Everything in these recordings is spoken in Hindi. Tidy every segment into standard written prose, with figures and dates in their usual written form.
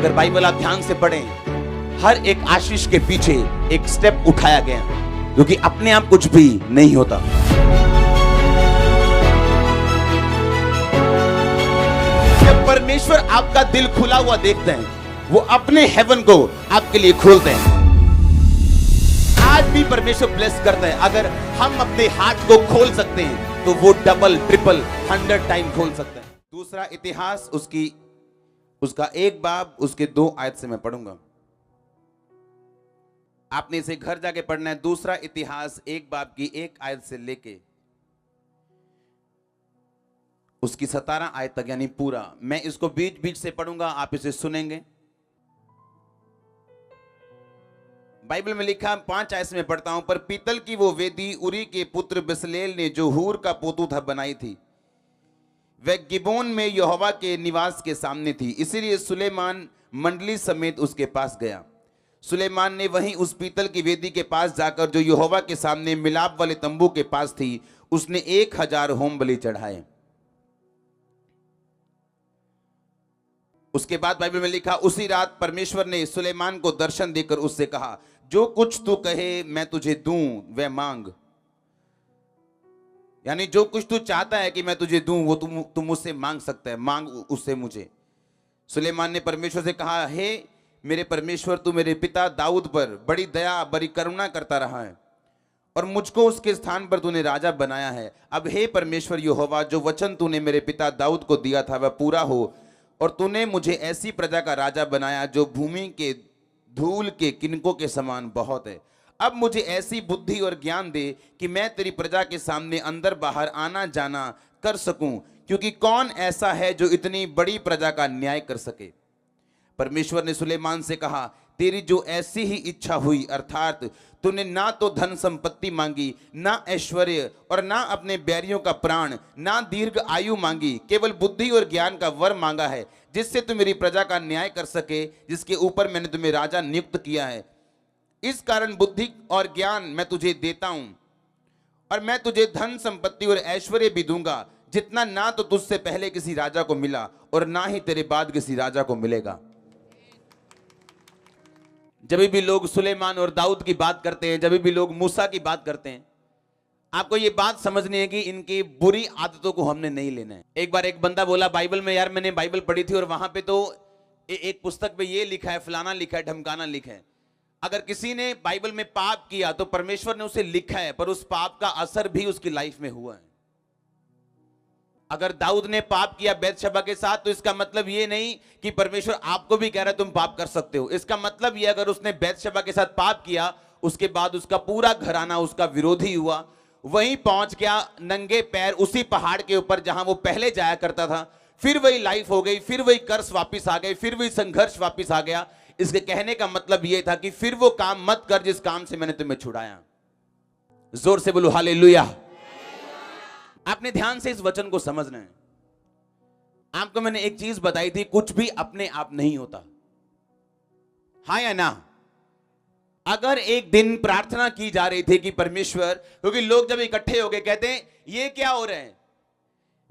अगर बाइबल आप ध्यान से पढ़ें, हर एक आशीष के पीछे एक स्टेप उठाया गया, क्योंकि अपने आप कुछ भी नहीं होता। जब परमेश्वर आपका दिल खुला हुआ देखते हैं, वो अपने हेवन को आपके लिए खोलते हैं। आज भी परमेश्वर ब्लेस करता है। अगर हम अपने हाथ को खोल सकते हैं तो वो डबल ट्रिपल 100 टाइम खोल सकते हैं। दूसरा इतिहास उसका 1 बाब उसके 2 आयत से मैं पढ़ूंगा। आपने इसे घर जाके पढ़ना है। दूसरा इतिहास 1 बाब की 1 आयत से लेके उसकी 17 आयत तक, यानी पूरा। मैं इसको बीच बीच से पढ़ूंगा, आप इसे सुनेंगे। बाइबल में लिखा, 5 आयत में पढ़ता हूं। पर पीतल की वो वेदी उरी के पुत्र बेसलेल ने, जो हूर का पोतू था, बनाई थी। वह गिबोन में यहोवा के निवास के सामने थी, इसीलिए सुलेमान मंडली समेत उसके पास गया। सुलेमान ने वहीं उस पीतल की वेदी के पास जाकर, जो यहोवा के सामने मिलाप वाले तंबू के पास थी, उसने 1000 होम बलि चढ़ाए। उसके बाद बाइबल में लिखा, उसी रात परमेश्वर ने सुलेमान को दर्शन देकर उससे कहा, जो कुछ तू कहे मैं तुझे दूं वह मांग। यानी जो कुछ तू चाहता है कि मैं तुझे दूं, वो तू मुझसे मांग सकता है, मांग उससे मुझे। सुलेमान ने परमेश्वर से कहा, हे मेरे परमेश्वर, तू मेरे पिता दाऊद पर बड़ी दया बड़ी करुणा करता रहा है और मुझको उसके स्थान पर तूने राजा बनाया है। अब हे परमेश्वर यहोवा, जो वचन तूने मेरे पिता दाऊद को दिया था वह पूरा हो, और तूने मुझे ऐसी प्रजा का राजा बनाया जो भूमि के धूल के किनकों के समान बहुत है। अब मुझे ऐसी बुद्धि और ज्ञान दे कि मैं तेरी प्रजा के सामने अंदर बाहर आना जाना कर सकूं, क्योंकि कौन ऐसा है जो इतनी बड़ी प्रजा का न्याय कर सके। परमेश्वर ने सुलेमान से कहा, तेरी जो ऐसी ही इच्छा हुई, अर्थात तूने ना तो धन संपत्ति मांगी, ना ऐश्वर्य, और ना अपने बैरियों का प्राण, ना दीर्घ आयु मांगी, केवल बुद्धि और ज्ञान का वर मांगा है, जिससे तू मेरी प्रजा का न्याय कर सके, जिसके ऊपर मैंने तुम्हें राजा नियुक्त किया है। इस कारण बुद्धि और ज्ञान मैं तुझे देता हूं, और मैं तुझे धन संपत्ति और ऐश्वर्य भी दूंगा, जितना ना तो तुझसे पहले किसी राजा को मिला और ना ही तेरे बाद किसी राजा को मिलेगा। जब भी लोग सुलेमान और दाऊद की बात करते हैं, जब भी लोग मूसा की बात करते हैं, आपको ये बात समझनी है कि इनकी बुरी आदतों को हमने नहीं लेना है। एक बार एक बंदा बोला बाइबल में, यार मैंने बाइबल पढ़ी थी और वहां पे तो एक पुस्तक पे ये लिखा है, फलाना लिखा है, ढमकाना लिखा है। अगर किसी ने बाइबल में पाप किया तो परमेश्वर ने उसे लिखा है, पर उस पाप का असर भी उसकी लाइफ में हुआ है। अगर दाऊद ने पाप किया बैतशबा के साथ, तो इसका मतलब ये नहीं कि परमेश्वर आपको भी कह रहा है तुम पाप कर सकते हो। इसका मतलब ये, अगर उसने बैतशबा के साथ पाप किया, उसके बाद उसका पूरा घराना उसका विरोधी हुआ, वहीं पहुंच गया नंगे पैर उसी पहाड़ के ऊपर जहां वो पहले जाया करता था, फिर वही लाइफ हो गई, फिर वही कर्ज वापिस आ गए, फिर वही संघर्ष वापिस आ गया। इसके कहने का मतलब यह था कि फिर वो काम मत कर जिस काम से मैंने तुम्हें छुड़ाया। जोर से बोलो हालेलुया। आपने ध्यान से इस वचन को समझना है। आपको मैंने एक चीज बताई थी, कुछ भी अपने आप नहीं होता, हाँ या ना। अगर एक दिन प्रार्थना की जा रही थी कि परमेश्वर, क्योंकि लोग जब इकट्ठे हो गए कहते हैं ये क्या हो रहे हैं,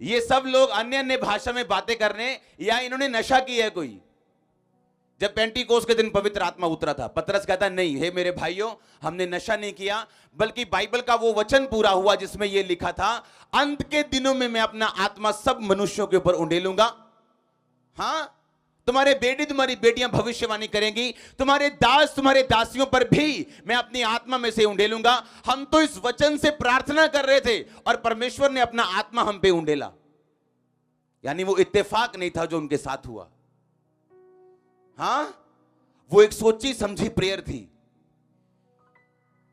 ये सब लोग अन्य अन्य भाषा में बातें कर रहे हैं, या इन्होंने नशा किया है कोई। जब पेंटिकोस के दिन पवित्र आत्मा उतरा था, पतरस कहता नहीं, हे मेरे भाइयों, हमने नशा नहीं किया, बल्कि बाइबल का वो वचन पूरा हुआ जिसमें यह लिखा था, अंत के दिनों में मैं अपना आत्मा सब मनुष्यों के ऊपर उंडेलूंगा। हां, तुम्हारे बेटे तुम्हारी बेटियां भविष्यवाणी करेंगी, तुम्हारे दास तुम्हारे दासियों पर भी मैं अपनी आत्मा में से उंडेलूंगा। हम तो इस वचन से प्रार्थना कर रहे थे और परमेश्वर ने अपना आत्मा हम पे उंडेला। यानी वो इत्तेफाक नहीं था जो उनके साथ हुआ। हाँ, वो एक सोची समझी प्रेयर थी,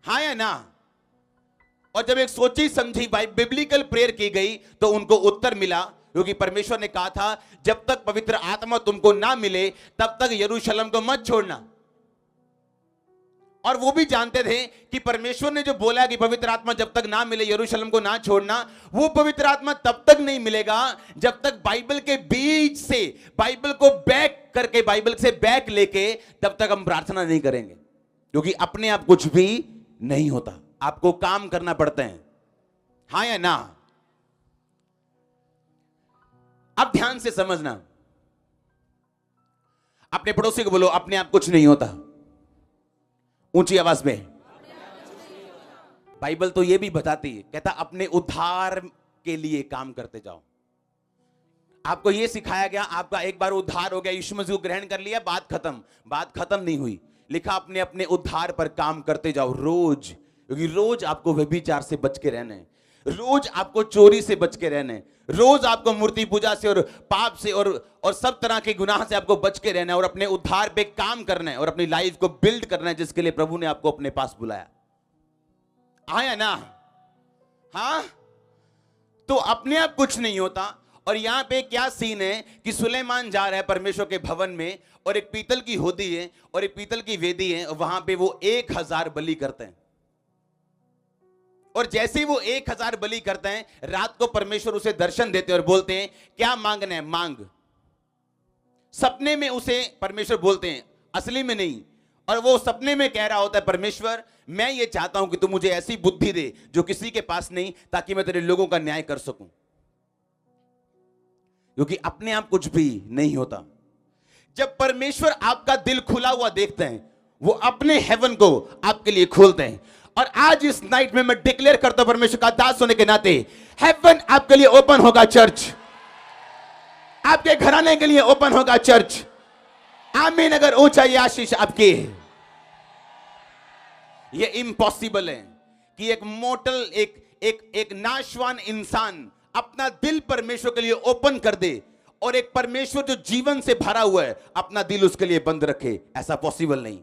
हाँ या ना। और जब एक सोची समझी बिब्लिकल प्रेयर की गई तो उनको उत्तर मिला, क्योंकि परमेश्वर ने कहा था जब तक पवित्र आत्मा तुमको ना मिले तब तक यरूशलेम को मत छोड़ना। और वो भी जानते थे कि परमेश्वर ने जो बोला कि पवित्र आत्मा जब तक ना मिले यरूशलेम को ना छोड़ना, वो पवित्र आत्मा तब तक नहीं मिलेगा जब तक बाइबल के बीच से, बाइबल को बैक करके, बाइबल से बैक लेके, तब तक हम प्रार्थना नहीं करेंगे। क्योंकि अपने आप कुछ भी नहीं होता, आपको काम करना पड़ता है, हाँ या ना। अब ध्यान से समझना, अपने पड़ोसी को बोलो, अपने आप कुछ नहीं होता, ऊंची आवाज में। बाइबल तो ये भी बताती है, कहता अपने उद्धार के लिए काम करते जाओ। आपको ये सिखाया गया, आपका एक बार उद्धार हो गया, यीशु मसीह को ग्रहण कर लिया, बात खत्म। बात खत्म नहीं हुई, लिखा अपने अपने उद्धार पर काम करते जाओ रोज, क्योंकि रोज आपको व्यभिचार से बच के रहना है, रोज आपको चोरी से बच के रहना है, रोज आपको मूर्ति पूजा से और पाप से और सब तरह के गुनाह से आपको बच के रहना है, और अपने उद्धार पे काम करना है और अपनी लाइफ को बिल्ड करना है, जिसके लिए प्रभु ने आपको अपने पास बुलाया। आया ना? हाँ, तो अपने आप कुछ नहीं होता। और यहां पे क्या सीन है कि सुलेमान जा रहा है परमेश्वर के भवन में, और एक पीतल की होदी है और एक पीतल की वेदी है, वहां पे वो 1000 बलि करते हैं। और जैसे ही वो 1000 बलि करते हैं, रात को परमेश्वर उसे दर्शन देते हैं और बोलते हैं क्या मांगना है मांग। सपने में उसे परमेश्वर बोलते हैं, असली में नहीं। और वो सपने में कह रहा होता है, परमेश्वर मैं ये चाहता हूं कि तू मुझे ऐसी बुद्धि दे जो किसी के पास नहीं, ताकि मैं तेरे लोगों का न्याय कर सकूं। क्योंकि अपने आप कुछ भी नहीं होता। जब परमेश्वर आपका दिल खुला हुआ देखते हैं, वो अपने हेवन को आपके लिए खोलते हैं। और आज इस नाइट में मैं डिक्लेयर करता हूं, परमेश्वर का दास होने के नाते, हेवन आपके लिए ओपन होगा। चर्च आपके घराने के लिए ओपन होगा। चर्च आमीन। अगर ऊंचा ये आशीष आपकी है। ये इम्पॉसिबल है कि एक मोटल एक नाशवान इंसान अपना दिल परमेश्वर के लिए ओपन कर दे, और एक परमेश्वर जो जीवन से भरा हुआ है अपना दिल उसके लिए बंद रखे। ऐसा पॉसिबल नहीं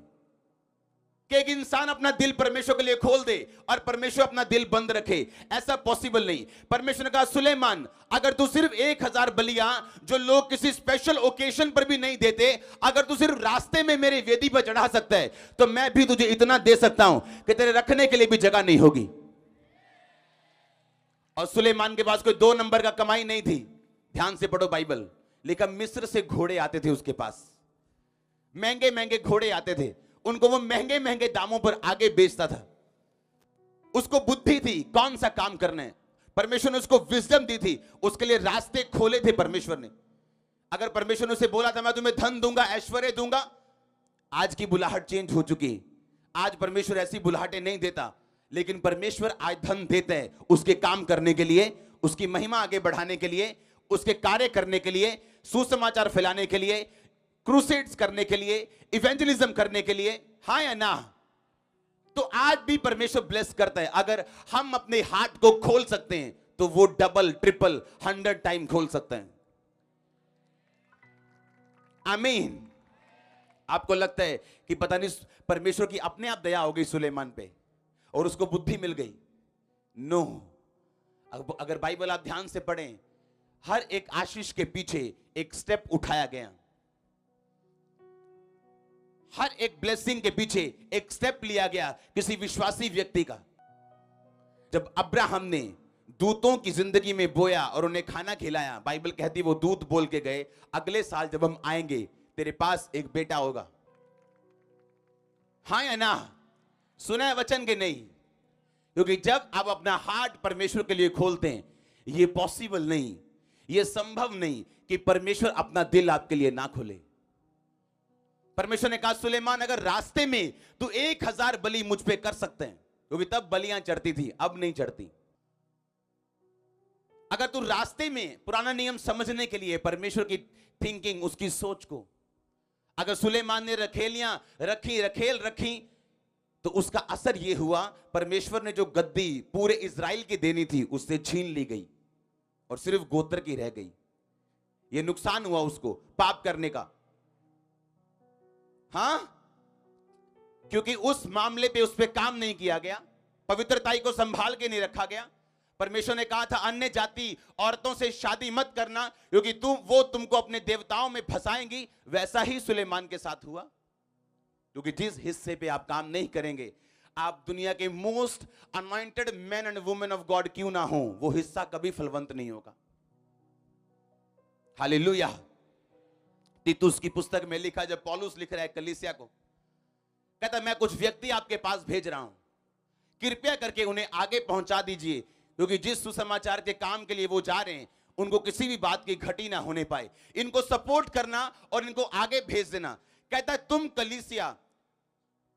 कि एक इंसान अपना दिल परमेश्वर के लिए खोल दे और परमेश्वर अपना दिल बंद रखे। ऐसा पॉसिबल नहीं। परमेश्वर ने कहा, सुलेमान अगर तू सिर्फ 1000 बलियां जो लोग किसी स्पेशल ओकेजन पर भी नहीं देते, अगर तू सिर्फ रास्ते में मेरे वेदी पर चढ़ा सकता है, तो मैं भी तुझे इतना दे सकता हूं कि तेरे रखने के लिए भी जगह नहीं होगी। और सुलेमान के पास कोई 2 नंबर का कमाई नहीं थी। ध्यान से पढ़ो बाइबल। लिखा मिस्र से घोड़े आते थे उसके पास, महंगे महंगे घोड़े आते थे, उनको वो महंगे महंगे दामों पर आगे बेचता था। उसको बुद्धि थी कौन सा काम करना है। परमेश्वर ने उसको विजडम दी थी, उसके लिए रास्ते खोले थे परमेश्वर ने। अगर परमेश्वर ने उसे बोला था मैं तुम्हें धन दूंगा, ऐश्वर्य दूंगा, आज की बुलाहट चेंज हो चुकी। आज परमेश्वर ऐसी बुलाहटें नहीं देता, लेकिन परमेश्वर आज धन देता है उसके काम करने के लिए, उसकी महिमा आगे बढ़ाने के लिए, उसके कार्य करने के लिए, सुसमाचार फैलाने के लिए, क्रूसेड्स करने के लिए, इवेंजलिज्म करने के लिए। हाँ या ना? तो आज भी परमेश्वर ब्लेस करता है। अगर हम अपने हार्ट को खोल सकते हैं तो वो डबल ट्रिपल 100 टाइम खोल सकते हैं। आमीन। आपको लगता है कि पता नहीं परमेश्वर की अपने आप दया हो गई सुलेमान पे और उसको बुद्धि मिल गई? नो। अगर बाइबल आप ध्यान से पढ़ें, हर एक आशीष के पीछे एक स्टेप उठाया गया। हर एक ब्लेसिंग के पीछे एक स्टेप लिया गया किसी विश्वासी व्यक्ति का। जब अब्राहम ने दूतों की जिंदगी में बोया और उन्हें खाना खिलाया, बाइबल कहती वो दूत बोल के गए, अगले साल जब हम आएंगे तेरे पास एक बेटा होगा। हाँ या ना? सुना है वचन के नहीं? क्योंकि जब आप अपना हार्ट परमेश्वर के लिए खोलते हैं, ये पॉसिबल नहीं, ये संभव नहीं कि परमेश्वर अपना दिल आपके लिए ना खोले। परमेश्वर ने कहा, सुलेमान अगर रास्ते में तू 1000 बलि मुझ पे कर सकते हैं, क्योंकि तब बलियां चढ़ती थी, अब नहीं चढ़ती। अगर तू रास्ते में पुराना नियम समझने के लिए परमेश्वर की थिंकिंग, उसकी सोच को, अगर सुलेमान ने रखेल रखी, तो उसका असर यह हुआ, परमेश्वर ने जो गद्दी पूरे इजराइल की देनी थी उससे छीन ली गई और सिर्फ गोत्र की रह गई। यह नुकसान हुआ उसको पाप करने का। हां, क्योंकि उस मामले पे उस पे काम नहीं किया गया, पवित्रताई को संभाल के नहीं रखा गया। परमेश्वर ने कहा था अन्य जाति औरतों से शादी मत करना, क्योंकि वो तुमको अपने देवताओं में फंसाएंगी। वैसा ही सुलेमान के साथ हुआ, क्योंकि जिस हिस्से पे आप काम नहीं करेंगे, आप दुनिया के most anointed man and women of God क्यों ना हो, वो हिस्सा कभी फलवंत नहीं होगा। हालेलुया। तीतुस की पुस्तक में लिखा, जब पौलुस लिख रहा है कलीसिया को, कहता मैं कुछ व्यक्ति आपके पास भेज रहा हूं, कृपया करके उन्हें आगे पहुंचा दीजिए, क्योंकि जिस सुसमाचार के काम के लिए वो जा रहे हैं उनको किसी भी बात की घटी ना होने पाए, इनको सपोर्ट करना और इनको आगे भेज देना। कहता है तुम कलीसिया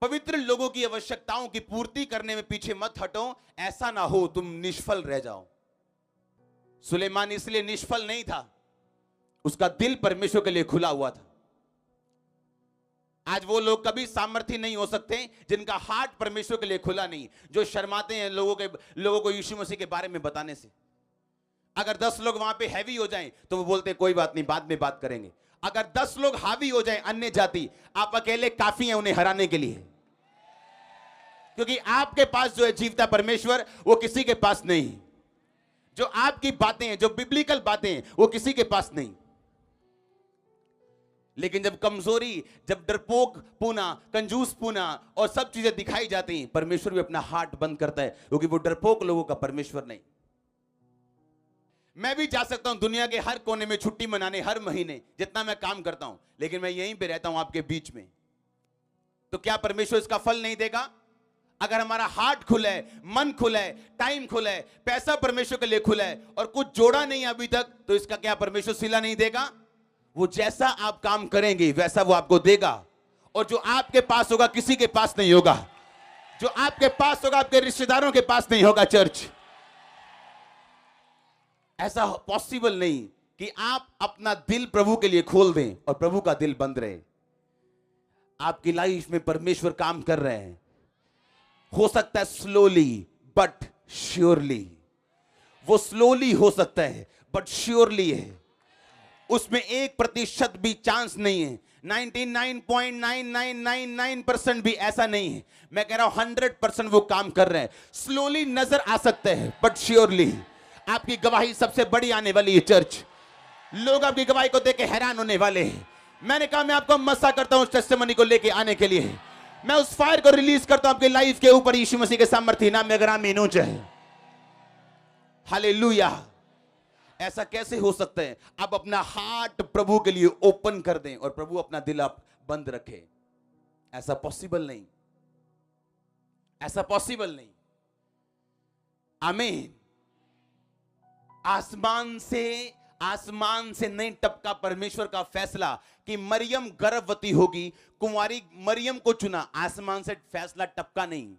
पवित्र लोगों की आवश्यकताओं की पूर्ति करने में पीछे मत हटो, ऐसा ना हो तुम निष्फल रह जाओ। सुलेमान इसलिए निष्फल नहीं था, उसका दिल परमेश्वर के लिए खुला हुआ था। आज वो लोग कभी सामर्थ्य नहीं हो सकते जिनका हार्ट परमेश्वर के लिए खुला नहीं, जो शर्माते हैं लोगों को यीशु मसीह के बारे में बताने से। अगर 10 लोग वहां पे हैवी हो जाएं तो वो बोलते कोई बात नहीं, बाद में बात करेंगे। अगर 10 लोग हावी हो जाएं अन्य जाति, आप अकेले काफी हैं उन्हें हराने के लिए, क्योंकि आपके पास जो है जीवता परमेश्वर, वो किसी के पास नहीं। जो आपकी बातें हैं, जो बिब्लिकल बातें हैं, वो किसी के पास नहीं। लेकिन जब कमजोरी, जब डरपोक पूना, कंजूस पूना और सब चीजें दिखाई जाती हैं, परमेश्वर भी अपना हार्ट बंद करता है, क्योंकि वो डरपोक लोगों का परमेश्वर नहीं। मैं भी जा सकता हूं दुनिया के हर कोने में छुट्टी मनाने हर महीने, जितना मैं काम करता हूं, लेकिन मैं यहीं पे रहता हूं आपके बीच में, तो क्या परमेश्वर इसका फल नहीं देगा? अगर हमारा हार्ट खुला है, मन खुला है, टाइम खुला है, पैसा परमेश्वर के लिए खुला है और कुछ जोड़ा नहीं अभी तक, तो इसका क्या परमेश्वर सिला नहीं देगा? वो जैसा आप काम करेंगे वैसा वो आपको देगा। और जो आपके पास होगा किसी के पास नहीं होगा, जो आपके पास होगा आपके रिश्तेदारों के पास नहीं होगा। चर्च, ऐसा पॉसिबल नहीं कि आप अपना दिल प्रभु के लिए खोल दें और प्रभु का दिल बंद रहे। आपकी लाइफ में परमेश्वर काम कर रहे हैं, हो सकता है स्लोली बट श्योरली। वो स्लोली हो सकता है बट श्योरली है, उसमें 1% भी चांस नहीं है। 99.9999% भी ऐसा नहीं है। मैं कह रहा हूं 100% वो काम कर रहे हैं। स्लोली नजर आ सकते हैं बट श्योरली। आपकी गवाही सबसे बड़ी आने वाली है। चर्च, लोग आपकी गवाही को देख के हैरान होने वाले हैं। मैंने कहा मैं आपको मसा करता हूं उस टेस्टिमनी को लेके आने के लिए। मैं उस फायर को रिलीज करता हूं आपकी लाइफ के ऊपर यीशु मसीह के सामर्थ्य नाम में। अगर आमीन हो जाए, हालेलुया। ऐसा कैसे हो सकता है? आप अपना हार्ट प्रभु के लिए ओपन कर दें और प्रभु अपना दिल आप बंद रखें। ऐसा पॉसिबल नहीं, ऐसा पॉसिबल नहीं। आमीन। आसमान से नहीं टपका परमेश्वर का फैसला कि मरियम गर्भवती होगी। कुंवारी मरियम को चुना, आसमान से फैसला टपका नहीं।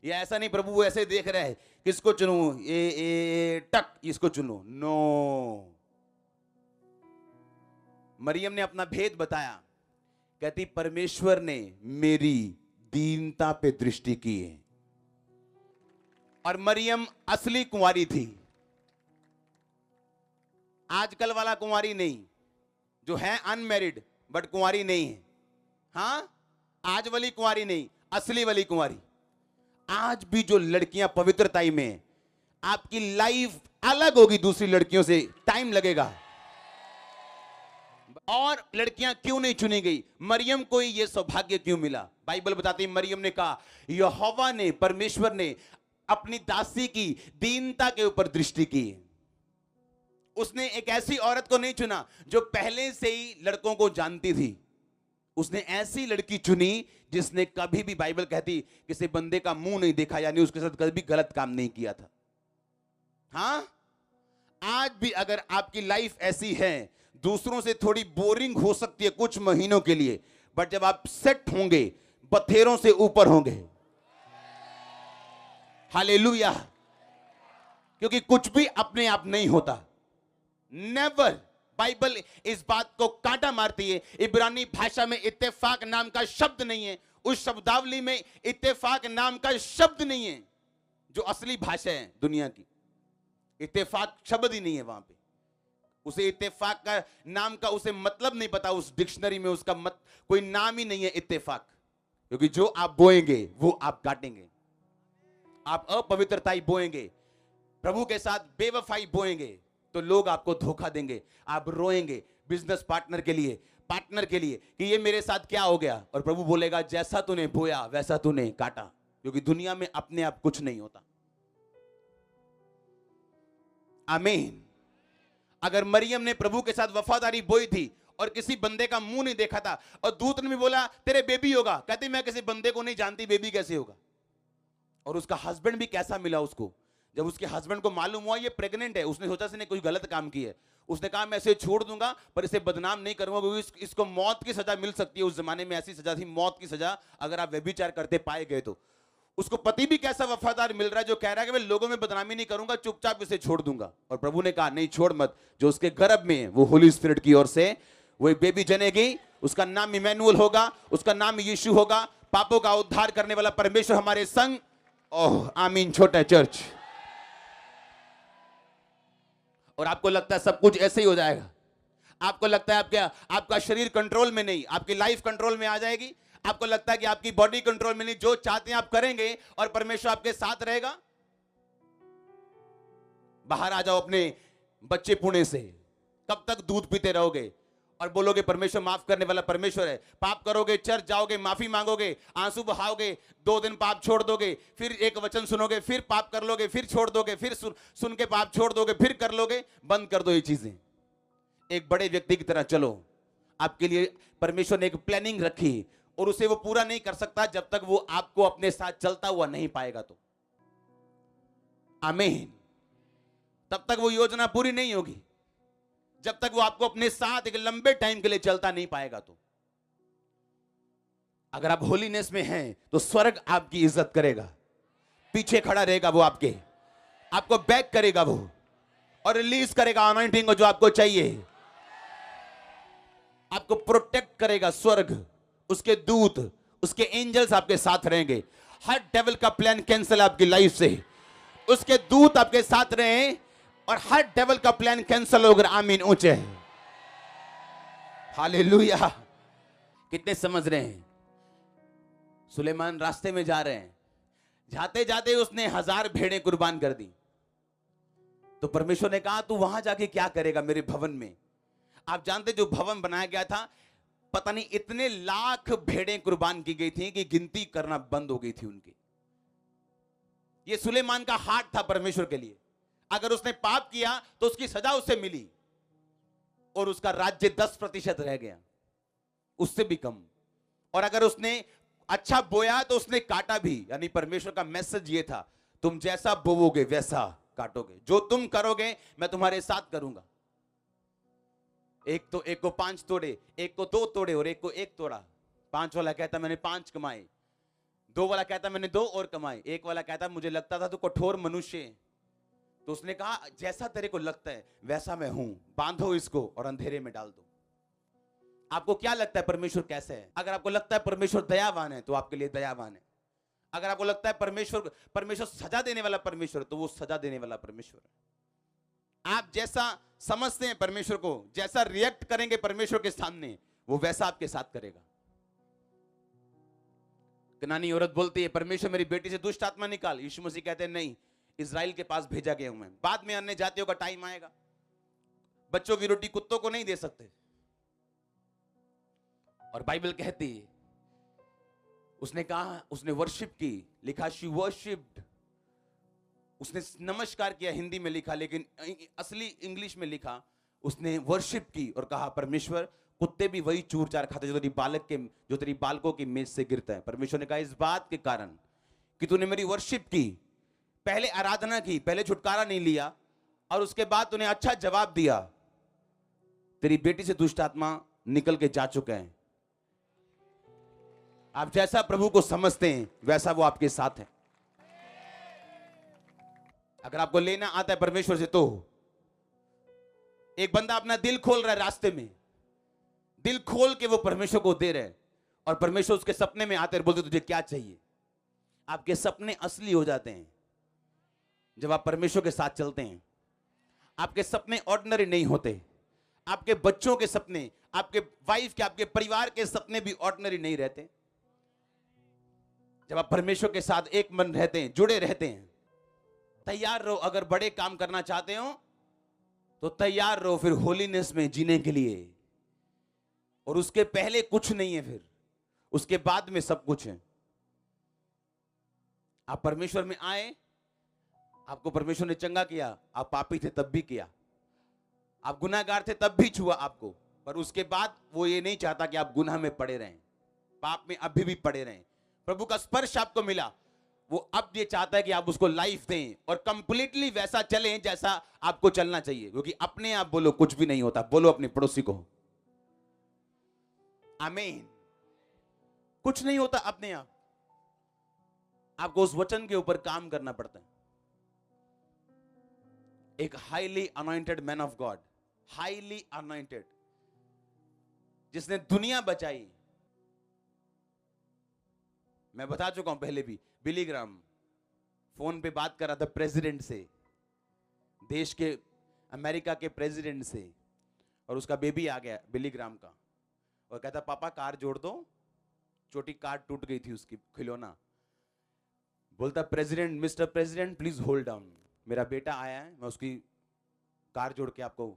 ये ऐसा नहीं प्रभु ऐसे देख रहे हैं किसको चुनूं, ये टक इसको चुनो। नो, मरियम ने अपना भेद बताया। कहती परमेश्वर ने मेरी दीनता पे दृष्टि की है। और मरियम असली कुंवारी थी, आजकल वाला कुंवारी नहीं, जो है अनमैरिड बट कुंवारी नहीं है। हां, आज वाली कुंवारी नहीं, असली वाली कुंवारी। आज भी जो लड़कियां पवित्रताई में, आपकी लाइफ अलग होगी दूसरी लड़कियों से, टाइम लगेगा। और लड़कियां क्यों नहीं चुनी गई? मरियम को ही यह सौभाग्य क्यों मिला? बाइबल बताती है मरियम ने कहा, यहोवा ने, परमेश्वर ने अपनी दासी की दीनता के ऊपर दृष्टि की। उसने एक ऐसी औरत को नहीं चुना जो पहले से ही लड़कों को जानती थी। उसने ऐसी लड़की चुनी जिसने कभी भी, बाइबल कहती, किसी बंदे का मुंह नहीं देखा, यानी उसके साथ कभी गलत काम नहीं किया था। हां, आज भी अगर आपकी लाइफ ऐसी है, दूसरों से थोड़ी बोरिंग हो सकती है कुछ महीनों के लिए, बट जब आप सेट होंगे, बथेरों से ऊपर होंगे। हालेलुया। क्योंकि कुछ भी अपने आप नहीं होता, नेवर। बाइबल इस बात को कांटा मारती है। इब्रानी भाषा में इत्तेफाक नाम का शब्द नहीं है, उस शब्दावली में इत्तेफाक नाम का शब्द नहीं है जो असली भाषा है दुनिया की। इत्तेफाक शब्द ही नहीं है वहां पे। उसे इत्तेफाक का नाम का उसे मतलब नहीं पता, उस डिक्शनरी में उसका कोई नाम ही नहीं है इत्तेफाक। क्योंकि जो आप बोएंगे वो आप काटेंगे। आप अपवित्रताई बोएंगे, प्रभु के साथ बेवफाई बोएंगे, तो लोग आपको धोखा देंगे। आप रोएंगे बिजनेस पार्टनर के लिए कि ये मेरे साथ क्या हो गया, और प्रभु बोलेगा जैसा तूने बोया वैसा तूने काटा। क्योंकि दुनिया में अपने आप कुछ नहीं होता। आमीन। अगर मरियम ने प्रभु के साथ वफादारी बोई थी और किसी बंदे का मुंह नहीं देखा था, और दूत ने भी बोला तेरे बेबी होगा, कहती मैं किसी बंदे को नहीं जानती, बेबी कैसे होगा? और उसका हस्बैंड भी कैसा मिला उसको, जब उसके हस्बैंड को मालूम हुआ ये प्रेग्नेंट है, उसने सोचा इसने कोई गलत काम किया है। उसने कहा मैं इसे छोड़ दूंगा पर इसे बदनाम नहीं करूंगा, क्योंकि इसको मौत की सजा मिल सकती है। उस जमाने में ऐसी सजा थी, मौत की सजा, अगर आप व्यभिचार करते पाए गए तो। उसको पति भी कैसा वफादार मिल रहा है जो कह रहा है कि मैं लोगों में बदनामी नहीं करूंगा, चुपचाप इसे छोड़ दूंगा। और प्रभु ने कहा नहीं, छोड़ मत, जो उसके गर्भ में है वो होली स्पिरिट की ओर से वो बेबी जनेगी, उसका नाम इमैनुअल होगा, उसका नाम यीशु होगा, पापों का उद्धार करने वाला परमेश्वर हमारे संग। ओह आमीन। छोटा चर्च। और आपको लगता है सब कुछ ऐसे ही हो जाएगा, आपको लगता है आपका शरीर कंट्रोल में नहीं, आपकी लाइफ कंट्रोल में आ जाएगी, आपको लगता है कि आपकी बॉडी कंट्रोल में नहीं, जो चाहते हैं आप करेंगे और परमेश्वर आपके साथ रहेगा। बाहर आ जाओ अपने बच्चे पुणे से, कब तक दूध पीते रहोगे और बोलोगे परमेश्वर माफ करने वाला परमेश्वर है? पाप करोगे, चर्च जाओगे, माफी मांगोगे, आंसू बहाओगे, 2 दिन पाप छोड़ दोगे, फिर एक वचन सुनोगे, फिर पाप कर लोगे, फिर छोड़ दोगे, फिर सुन के पाप छोड़ दोगे, फिर कर लोगे। बंद कर दो ये चीजें, एक बड़े व्यक्ति की तरह चलो। आपके लिए परमेश्वर ने एक प्लानिंग रखी और उसे वो पूरा नहीं कर सकता जब तक वो आपको अपने साथ चलता हुआ नहीं पाएगा। तो आमीन। तब तक वो योजना पूरी नहीं होगी जब तक वो आपको अपने साथ एक लंबे टाइम के लिए चलता नहीं पाएगा। तो अगर आप होलीनेस में हैं तो स्वर्ग आपकी इज्जत करेगा, पीछे खड़ा रहेगा वो, आपको बैक करेगा वो और रिलीज करेगा अनॉइंटिंग को जो आपको चाहिए, आपको प्रोटेक्ट करेगा स्वर्ग, उसके दूत, उसके एंजल्स आपके साथ रहेंगे। हर डेविल का प्लान कैंसिल आपकी लाइफ से, उसके दूत आपके साथ रहें और हर डेविल का प्लान कैंसिल होकर। आमीन। ऊंचे हालेलुया। कितने समझ रहे हैं? सुलेमान रास्ते में जा रहे हैं, जाते जाते उसने 1000 भेड़ें कुर्बान कर दी। तो परमेश्वर ने कहा तू वहां जाके क्या करेगा मेरे भवन में? आप जानते जो भवन बनाया गया था, पता नहीं इतने लाख भेड़ें कुर्बान की गई थी कि गिनती करना बंद हो गई थी उनकी। ये सुलेमान का हार्ट था परमेश्वर के लिए। अगर उसने पाप किया तो उसकी सजा उससे मिली और उसका राज्य 10% रह गया, उससे भी कम। और अगर उसने अच्छा बोया तो उसने काटा भी। यानी परमेश्वर का मैसेज ये था, तुम जैसा बोओगे वैसा काटोगे, जो तुम करोगे मैं तुम्हारे साथ करूंगा। एक को 5 तोड़े, एक को 2 तोड़े और एक को 1 तोड़ा। 5 वाला कहता मैंने 5 कमाए, 2 वाला कहता मैंने 2 और कमाए, 1 वाला कहता मुझे लगता था तो कठोर मनुष्य है। तो उसने कहा जैसा तेरे को लगता है वैसा मैं हूं, बांधो इसको और अंधेरे में डाल दो। आपको क्या लगता है परमेश्वर कैसे है? अगर आपको लगता है परमेश्वर दयावान है तो आपके लिए दयावान है। अगर आपको लगता है परमेश्वर सजा देने वाला परमेश्वर, तो वो सजा देने वाला परमेश्वर है। आप जैसा समझते हैं परमेश्वर को, जैसा रिएक्ट करेंगे परमेश्वर के सामने, वो वैसा आपके साथ करेगा। कनानी औरत बोलती है परमेश्वर मेरी बेटी से दुष्ट आत्मा निकाल। यीशु मसीह कहते हैं नहीं, इजराइल के पास भेजा गया हूं मैं। बाद में अन्य जातियों का टाइम आएगा। बच्चों की रोटी कुत्तों को नहीं दे सकते। और बाइबल कहती है उसने कहा, उसने वर्शिप की, लिखा शी वर्शिप्ड, उसने नमस्कार किया, हिंदी में लिखा, लेकिन असली इंग्लिश में लिखा उसने वर्शिप की और कहा परमेश्वर कुत्ते भी वही चूर चार खाते जो तेरी बालकों की मेज से गिरता है। परमेश्वर ने कहा इस बात के कारण कि तूने मेरी वर्शिप की, पहले आराधना की, पहले छुटकारा नहीं लिया और उसके बाद तूने अच्छा जवाब दिया, तेरी बेटी से दुष्ट आत्मा निकल के जा चुके हैं। आप जैसा प्रभु को समझते हैं वैसा वो आपके साथ है। अगर आपको लेना आता है परमेश्वर से, तो एक बंदा अपना दिल खोल रहा है रास्ते में, दिल खोल के वो परमेश्वर को दे रहे हैं और परमेश्वर उसके सपने में आते हैं, बोलते तुझे क्या चाहिए। आपके सपने असली हो जाते हैं जब आप परमेश्वर के साथ चलते हैं। आपके सपने ऑर्डिनरी नहीं होते। आपके बच्चों के सपने, आपके वाइफ के, आपके परिवार के सपने भी ऑर्डिनरी नहीं रहते। जब आप परमेश्वर के साथ एक मन रहते हैं, जुड़े रहते हैं, तैयार रहो। अगर बड़े काम करना चाहते हो तो तैयार रहो फिर होलीनेस में जीने के लिए। और उसके पहले कुछ नहीं है, फिर उसके बाद में सब कुछ है। आप परमेश्वर में आए, आपको परमेश्वर ने चंगा किया, आप पापी थे तब भी किया, आप गुनाहगार थे तब भी छुआ आपको, पर उसके बाद वो ये नहीं चाहता कि आप गुनाह में पड़े रहें, पाप में अभी भी पड़े रहें। प्रभु का स्पर्श आपको मिला वो अब ये चाहता है कि आप उसको लाइफ दें और कंप्लीटली वैसा चलें जैसा आपको चलना चाहिए, क्योंकि अपने आप बोलो कुछ भी नहीं होता, बोलो अपने पड़ोसी को आमीन। कुछ नहीं होता अपने आप, आपको उस वचन के ऊपर काम करना पड़ता है। एक highly anointed man of God, highly anointed, जिसने दुनिया बचाई। मैं बता चुका हूं पहले भी, बिली ग्राम फोन पे बात कर रहा था प्रेसिडेंट से, देश के अमेरिका के प्रेसिडेंट से, और उसका बेबी आ गया बिली ग्राम का, और कहता पापा कार जोड़ दो, छोटी कार टूट गई थी उसकी खिलौना। बोलता president, mister president please hold down, मेरा बेटा आया है, मैं उसकी कार जोड़ के आपको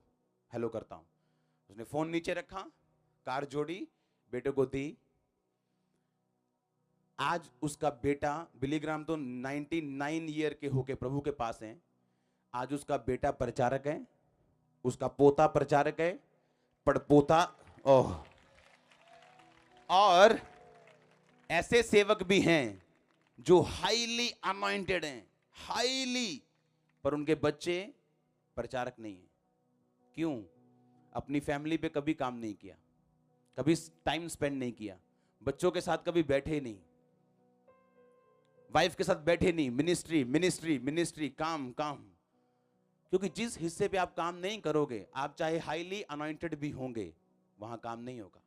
हेलो करता हूं। उसने फोन नीचे रखा, कार जोड़ी, बेटे को दी। आज उसका बेटा, बिली ग्राम तो 99 ईयर के होके प्रभु के पास हैं, आज उसका बेटा प्रचारक है, उसका पोता प्रचारक है, पड़पोता, ओह, और ऐसे सेवक भी हैं जो हाईली अनॉइंटेड हैं, हाईली, पर उनके बच्चे प्रचारक नहीं है। क्यों? अपनी फैमिली पे कभी काम नहीं किया, कभी टाइम स्पेंड नहीं किया, बच्चों के साथ कभी बैठे नहीं, वाइफ के साथ बैठे नहीं, मिनिस्ट्री मिनिस्ट्री मिनिस्ट्री, काम काम। क्योंकि जिस हिस्से पे आप काम नहीं करोगे, आप चाहे हाईली अनॉइंटेड भी होंगे, वहां काम नहीं होगा।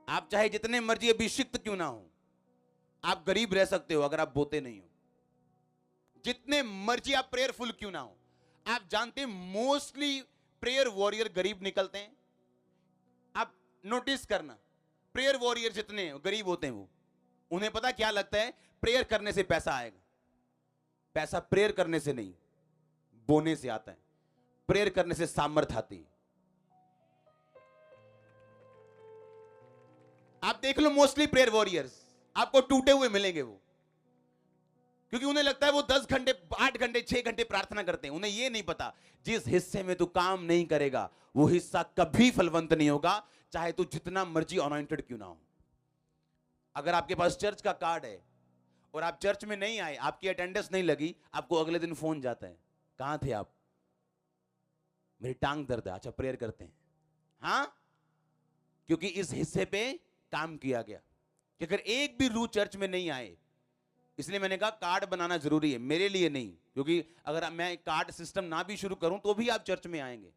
आप चाहे जितने मर्जी अभिषिक्त क्यों ना हो, आप गरीब रह सकते हो अगर आप बोते नहीं हो। जितने मर्जी आप प्रेयरफुल क्यों ना हो, आप जानते हैं मोस्टली प्रेयर वॉरियर गरीब निकलते हैं। आप नोटिस करना, प्रेयर वॉरियर जितने गरीब होते हैं, वो, उन्हें पता क्या लगता है, प्रेयर करने से पैसा आएगा। पैसा प्रेयर करने से नहीं, बोने से आता है। प्रेयर करने से सामर्थ आती है। आप देख लो मोस्टली प्रेयर वॉरियर्स आपको टूटे हुए मिलेंगे वो, क्योंकि उन्हें लगता है वो 10 घंटे 8 घंटे 6 घंटे प्रार्थना करते हैं। उन्हें ये नहीं पता जिस हिस्से में तू काम नहीं करेगा वो हिस्सा कभी फलवंत नहीं होगा, चाहे तू जितना मर्जी अनॉइंटेड क्यों ना हो। अगर आपके पास चर्च का कार्ड है और आप चर्च में नहीं आए, आपकी अटेंडेंस नहीं लगी, आपको अगले दिन फोन जाता है, कहां थे आप? मेरी टांग दर्द है, अच्छा प्रेयर करते हैं। हाँ, क्योंकि इस हिस्से पे काम किया गया कि अगर एक भी रूह चर्च में नहीं आए, इसलिए मैंने कहा कार्ड बनाना जरूरी है, मेरे लिए नहीं, क्योंकि अगर मैं कार्ड सिस्टम ना भी शुरू करूं तो भी आप चर्च में आएंगे।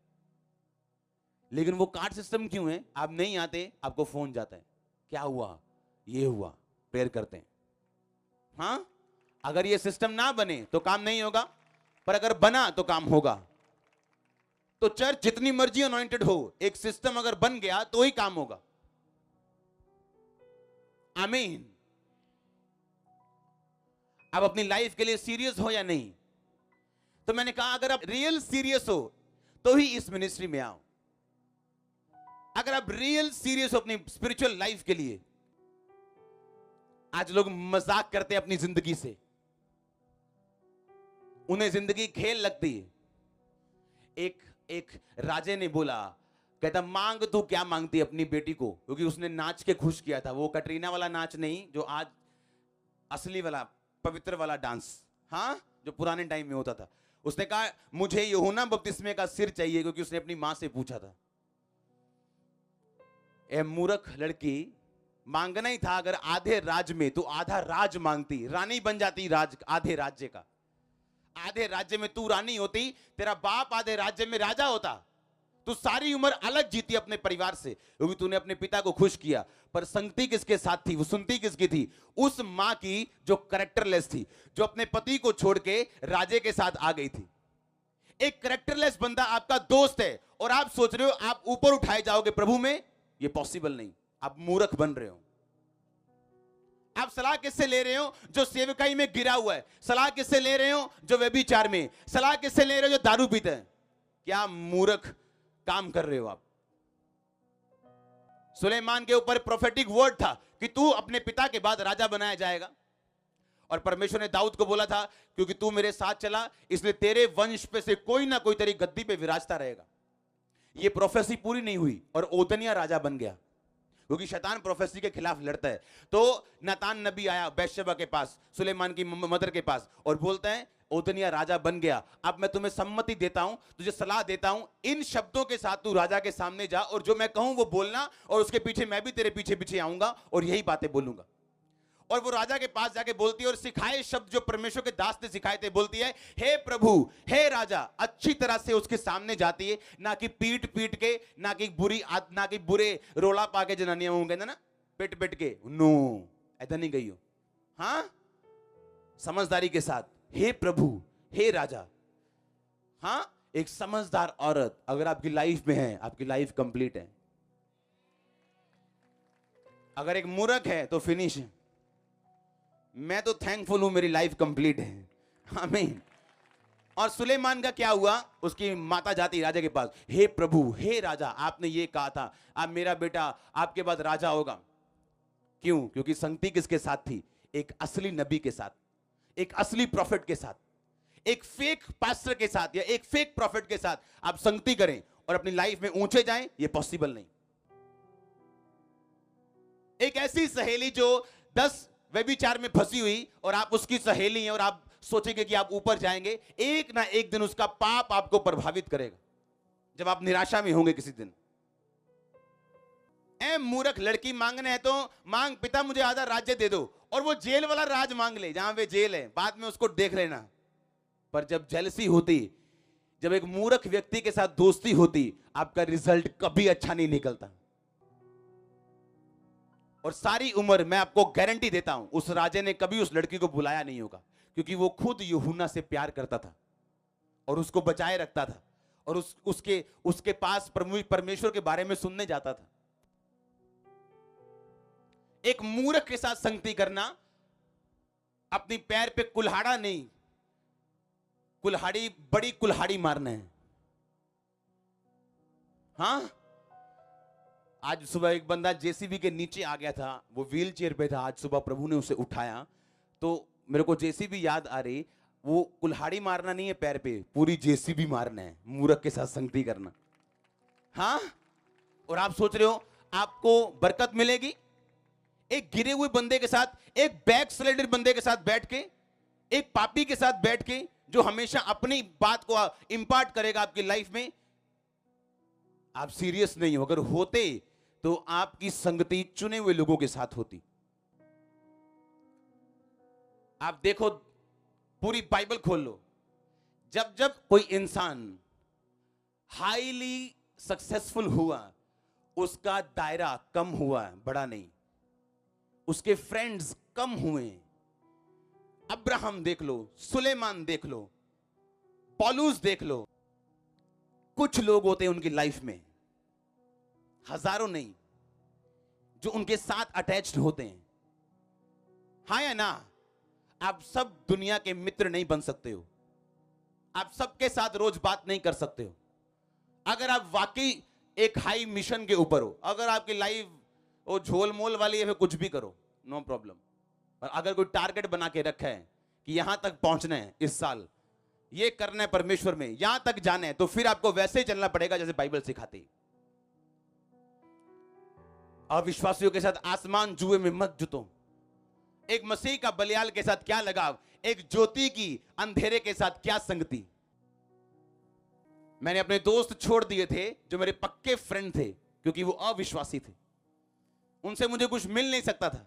लेकिन वो कार्ड सिस्टम क्यों है? आप नहीं आते, आपको फोन जाता है, क्या हुआ, ये हुआ, प्रेयर करते हैं। हाँ, अगर ये सिस्टम ना बने तो काम नहीं होगा, पर अगर बना तो काम होगा। तो चर्च जितनी मर्जी अनॉइंटेड हो, एक सिस्टम अगर बन गया तो ही काम होगा। आमीन। आप अपनी लाइफ के लिए सीरियस हो या नहीं? तो मैंने कहा अगर आप रियल सीरियस हो तो ही इस मिनिस्ट्री में आओ। अगर आप रियल सीरियस हो अपनी स्पिरिचुअल लाइफ के लिए। आज लोग मजाक करते हैं अपनी जिंदगी से, उन्हें जिंदगी खेल लगती है। एक राजे ने बोला, कहता मांग तू क्या मांगती अपनी बेटी को, क्योंकि उसने नाच के खुश किया था, वो कटरीना वाला नाच नहीं, जो आज असली वाला पवित्र वाला डांस, हाँ, जो पुराने टाइम में होता था। उसने कहा मुझे यूहन्ना बपतिस्मे का सिर चाहिए, क्योंकि उसने अपनी मां से पूछा था। ए मूर्ख लड़की, मांगना ही था अगर आधे राज में, तो आधा राज मांगती, रानी बन जाती राज, आधे राज्य का। आधे राज्य में तू रानी होती, तेरा बाप आधे राज्य में राजा होता, तू सारी उम्र अलग जीती अपने परिवार से, क्योंकि तूने अपने पिता को खुश किया। पर संगति किसके साथ थी, वो सुनती किसकी थी? उस मां की जो कैरेक्टरलेस थी, जो अपने पति को छोड़ के राजे के साथ आ गई थी। एक कैरेक्टरलेस बंदा आपका दोस्त है और आप सोच रहे हो आप ऊपर उठाए जाओगे प्रभु में, ये पॉसिबल नहीं, आप मूर्ख बन रहे हो। आप सलाह किससे ले रहे हो? जो सेवकाई में गिरा हुआ है। सलाह किससे ले रहे हो? जो व्यभिचार में। सलाह किससे ले रहे हो? जो दारू पीते हैं। क्या मूर्ख काम कर रहे हो आप? सुलेमान के ऊपर प्रोफेटिक वर्ड था कि तू अपने पिता के बाद राजा बनाया जाएगा, और परमेश्वर ने दाऊद को बोला था क्योंकि तू मेरे साथ चला, इसलिए तेरे वंश पे से कोई ना कोई तेरी गद्दी पे विराजता रहेगा। ये प्रोफेसी पूरी नहीं हुई और ओदनिया राजा बन गया। क्योंकि शैतान प्रोफेसी के खिलाफ लड़ता है। तो नातान नबी आया बैतशेबा के पास, सुलेमान की मदर के पास, और बोलता है ओतनिया राजा बन गया, अब मैं तुम्हें सम्मति देता हूं, तुझे सलाह देता हूं, इन शब्दों के साथ तू राजा के सामने जा और जो मैं कहूं वो बोलना, और उसके पीछे मैं भी तेरे पीछे पीछे आऊंगा और यही बातें बोलूंगा। और वो राजा के पास जाके बोलती है और सिखाए शब्द जो परमेश्वर के दास ने सिखाए थे, बोलती है हे प्रभु हे राजा, अच्छी तरह से उसके सामने जाती है, ना कि पीट पीट के, ना कि बुरे रोला पाके जनानियां होंगे ना पिट पिट के, नो ऐसा नहीं गई हो। हाँ, समझदारी के साथ हे प्रभु हे राजा। हाँ, एक समझदार औरत अगर आपकी लाइफ में है, आपकी लाइफ कंप्लीट है। अगर एक मूर्ख है तो फिनिश है। मैं तो थैंकफुल हूं, मेरी लाइफ कंप्लीट है। आमीन। और सुलेमान का क्या हुआ, उसकी माता जाती राजा के पास, हे प्रभु हे राजा, आपने ये कहा था अब मेरा बेटा आपके बाद राजा होगा। क्यों? क्योंकि संगति किसके साथ थी? एक असली नबी के साथ, एक असली प्रॉफिट के साथ। एक फेक पास्टर के साथ या एक फेक प्रॉफिट के साथ आप संगति करें और अपनी लाइफ में ऊंचे जाएं, ये पॉसिबल नहीं। एक ऐसी सहेली जो 10 व्यभिचार में फंसी हुई और आप उसकी सहेली हैं और आप सोचेंगे कि आप ऊपर जाएंगे, एक ना एक दिन उसका पाप आपको प्रभावित करेगा, जब आप निराशा में होंगे किसी दिन। ए मूर्ख, लड़की मांगने है तो मांग, पिता मुझे आधा राज्य दे दो, और वो जेल वाला राज मांग ले जहां वे जेल है, बाद में उसको देख लेना। पर जब जेलसी होती, जब एक मूर्ख व्यक्ति के साथ दोस्ती होती, आपका रिजल्ट कभी अच्छा नहीं निकलता। और सारी उम्र मैं आपको गारंटी देता हूं, उस राजे ने कभी उस लड़की को बुलाया नहीं होगा, क्योंकि वो खुद यूहन्ना से प्यार करता था और उसको बचाए रखता था और उसके पास परमेश्वर के बारे में सुनने जाता था। एक मूर्ख के साथ संगति करना, अपनी पैर पे कुल्हाड़ा नहीं, बड़ी कुल्हाड़ी मारना है। हाँ, आज सुबह एक बंदा जेसीबी के नीचे आ गया था, वो व्हील चेयर पे था, आज सुबह प्रभु ने उसे उठाया, तो मेरे को जेसीबी याद आ रही। वो कुल्हाड़ी मारना नहीं है पैर पे, पूरी जेसीबी मारना है, मूर्ख के साथ संगति करना। हाँ, और आप सोच रहे हो आपको बरकत मिलेगी? एक गिरे हुए बंदे के साथ, एक बैक स्लाइडर बंदे के साथ बैठ के, एक पापी के साथ बैठ के, जो हमेशा अपनी बात को इंपार्ट करेगा आपकी लाइफ में, आप सीरियस नहीं हो। अगर होते तो आपकी संगति चुने हुए लोगों के साथ होती। आप देखो, पूरी बाइबल खोल लो, जब जब कोई इंसान हाईली सक्सेसफुल हुआ, उसका दायरा कम हुआ, बड़ा नहीं। उसके फ्रेंड्स कम हुए। अब्राहम देख लो, सुलेमान देख लो, पौलुस देख लो। कुछ लोग होते हैं उनकी लाइफ में, हजारों नहीं, जो उनके साथ अटैच्ड होते हैं। हाँ या ना? आप सब दुनिया के मित्र नहीं बन सकते हो, आप सबके साथ रोज बात नहीं कर सकते हो। अगर आप वाकई एक हाई मिशन के ऊपर हो, अगर आपकी लाइफ वो झोल मोल वाली है, फिर कुछ भी करो, नो प्रॉब्लम। पर अगर कोई टारगेट बना के रखा है कि यहां तक पहुंचना है इस साल, ये करना है परमेश्वर में, यहां तक जाना है, तो फिर आपको वैसे ही चलना पड़ेगा जैसे बाइबल सिखाती। अविश्वासियों के साथ आसमान जुए में मत जुतो। एक मसीह का बलियाल के साथ क्या लगाव, एक ज्योति की अंधेरे के साथ क्या संगति। मैंने अपने दोस्त छोड़ दिए थे जो मेरे पक्के फ्रेंड थे, क्योंकि वो अविश्वासी थे, उनसे मुझे कुछ मिल नहीं सकता था,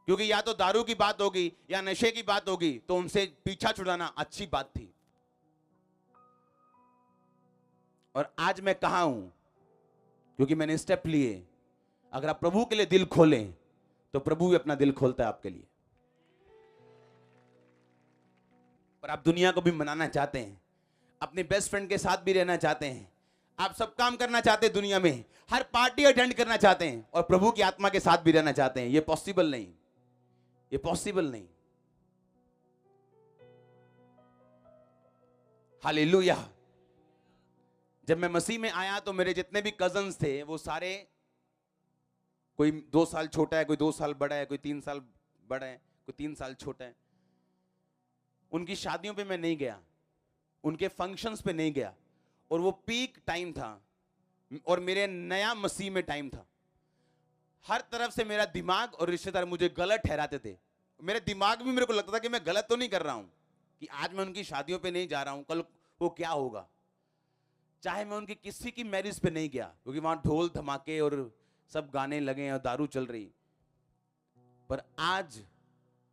क्योंकि या तो दारू की बात होगी या नशे की बात होगी, तो उनसे पीछा छुड़ाना अच्छी बात थी। और आज मैं कहां हूं? क्योंकि मैंने स्टेप लिए। अगर आप प्रभु के लिए दिल खोलें तो प्रभु भी अपना दिल खोलता है आपके लिए। पर आप दुनिया को भी मनाना चाहते हैं, अपने बेस्ट फ्रेंड के साथ भी रहना चाहते हैं, आप सब काम करना चाहते हैं दुनिया में, हर पार्टी अटेंड करना चाहते हैं, और प्रभु की आत्मा के साथ भी रहना चाहते हैं। ये पॉसिबल नहीं, ये पॉसिबल नहीं। हालेलुया। जब मैं मसीह में आया तो मेरे जितने भी कजन्स थे वो सारे, कोई 2 साल छोटा है, कोई 2 साल बड़ा है, कोई 3 साल बड़ा है, कोई 3 साल छोटा है। उनकी शादियों पे मैं नहीं गया, उनके फंक्शंस पे नहीं गया, और वो पीक टाइम था, और मेरे नया मसीह में टाइम था। हर तरफ से मेरा दिमाग और रिश्तेदार मुझे गलत ठहराते थे। मेरे दिमाग में मेरे को लगता था कि मैं गलत तो नहीं कर रहा हूं, कि आज मैं उनकी शादियों पे नहीं जा रहा हूं, कल वो क्या होगा। चाहे मैं उनकी किसी की मैरिज पे नहीं गया, क्योंकि वहां ढोल धमाके और सब गाने लगे और दारू चल रही, पर आज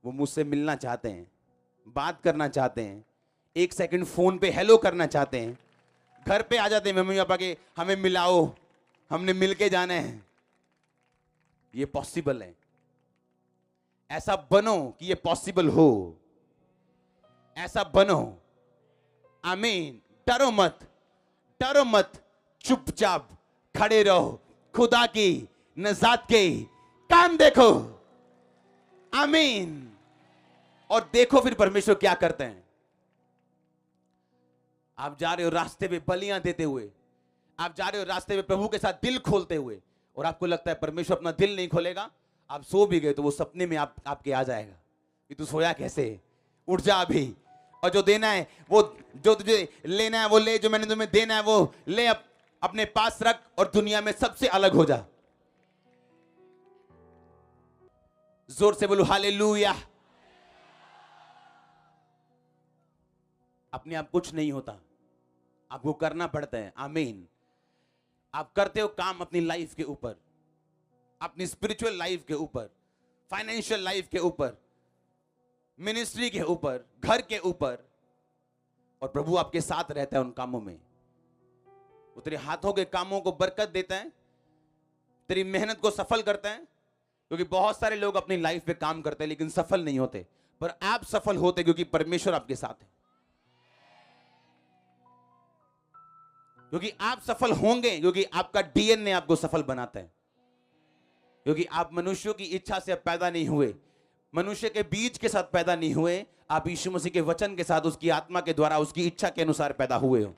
वो मुझसे मिलना चाहते हैं, बात करना चाहते हैं, एक सेकंड फोन पे हेलो करना चाहते हैं, घर पे आ जाते हैं मम्मी पापा के, हमें मिलाओ, हमने मिलके जाना है। ये पॉसिबल है। ऐसा बनो कि ये पॉसिबल हो, ऐसा बनो। आमीन। डरो मत, डरो मत, चुपचाप खड़े रहो, खुदा की नजात के काम देखो। आमीन। और देखो फिर परमेश्वर क्या करते हैं। आप जा रहे हो रास्ते पे बलियां देते हुए, आप जा रहे हो रास्ते पे प्रभु के साथ दिल खोलते हुए, और आपको लगता है परमेश्वर अपना दिल नहीं खोलेगा। आप सो भी गए तो वो सपने में आपके आ जाएगा कि तू सोया कैसे, उठ जा अभी, और जो देना है वो, जो तुझे लेना है वो ले, जो मैंने तुम्हें देना है वो ले, अपने पास रख और दुनिया में सबसे अलग हो जा। जोर से बोलो हालेलुया। अपने आप कुछ नहीं होता, आपको करना पड़ता है। आमीन। आप करते हो काम अपनी लाइफ के ऊपर, अपनी स्पिरिचुअल लाइफ के ऊपर, फाइनेंशियल लाइफ के ऊपर, मिनिस्ट्री के ऊपर, घर के ऊपर, और प्रभु आपके साथ रहता है उन कामों में। वो तेरे हाथों के कामों को बरकत देता है, तेरी मेहनत को सफल करता है। क्योंकि बहुत सारे लोग अपनी लाइफ पे काम करते हैं लेकिन सफल नहीं होते, पर आप सफल होते क्योंकि परमेश्वर आपके साथ है। क्योंकि आप सफल होंगे क्योंकि आपका डीएनए आपको सफल बनाता है। क्योंकि आप मनुष्यों की इच्छा से पैदा नहीं हुए, मनुष्य के बीज के साथ पैदा नहीं हुए, आप यीशु मसीह के वचन के साथ, उसकी आत्मा के द्वारा, उसकी इच्छा के अनुसार पैदा हुए हो।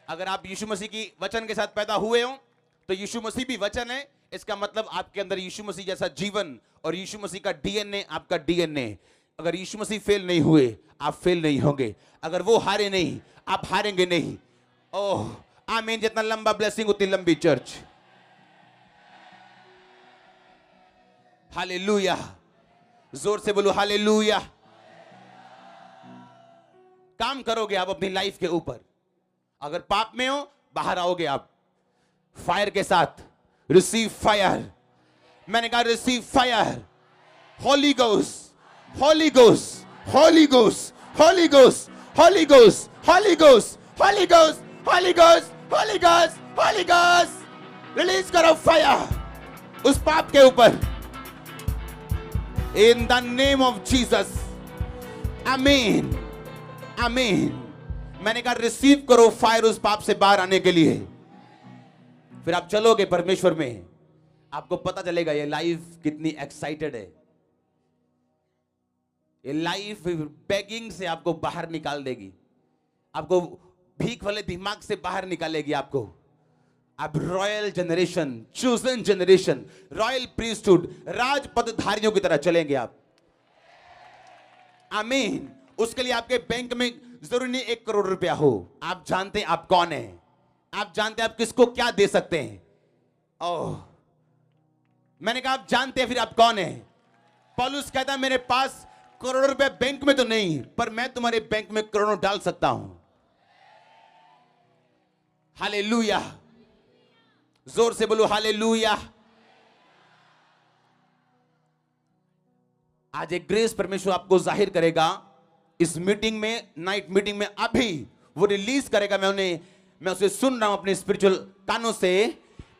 अगर आप यीशु मसीह की वचन के साथ पैदा हुए हो तो यीशु मसीह भी वचन है। इसका मतलब आपके अंदर यीशु मसीह जैसा जीवन और यीशु मसीह का डीएनए आपका डीएनए। अगर यीशु मसीह फेल नहीं हुए, आप फेल नहीं होंगे। अगर वो हारे नहीं, आप हारेंगे नहीं। ओह आमीन। जितना लंबा ब्लेसिंग उतनी लंबी चर्च। हालेलुया। जोर से बोलो हालेलुया। काम करोगे आप अपनी लाइफ के ऊपर। अगर पाप में हो, बाहर आओगे आप फायर के साथ। Receive fire. मैंने कहा receive fire. Holi ghost, Holi ghost, Holi ghost, Holi ghost, Holi ghost, Holi ghost, Holi ghost, Holi ghost, Holi ghost, Holi ghost. Release करो फायर उस पाप के ऊपर। In the name of Jesus. आमीन, आमीन। मैंने कहा रिसीव करो फायर उस पाप से बाहर आने के लिए। फिर आप चलोगे परमेश्वर में, आपको पता चलेगा ये लाइफ कितनी एक्साइटेड है। ये लाइफ बेगिंग से आपको बाहर निकाल देगी, आपको भीख वाले दिमाग से बाहर निकालेगी आपको। आप royal generation, chosen generation, royal priesthood, राजपदधारियों की तरह चलेंगे आप। आमीन। उसके लिए आपके बैंक में जरूरी नहीं 1 करोड़ रुपया हो। आप जानते हैं आप कौन है, आप जानते हैं आप किसको क्या दे सकते हैं। ओह मैंने कहा आप जानते हैं फिर आप कौन है। पौलुस कहता है मेरे पास करोड़ों रुपए बैंक में तो नहीं, पर मैं तुम्हारे बैंक में करोड़ों डाल सकता हूं। हालेलुया। जोर से बोलो हालेलुया। आज एक ग्रेस परमेश्वर आपको जाहिर करेगा इस मीटिंग में, नाइट मीटिंग में। अभी वो रिलीज करेगा। मैं उसे सुन रहा हूं अपने स्पिरिचुअल कानों से।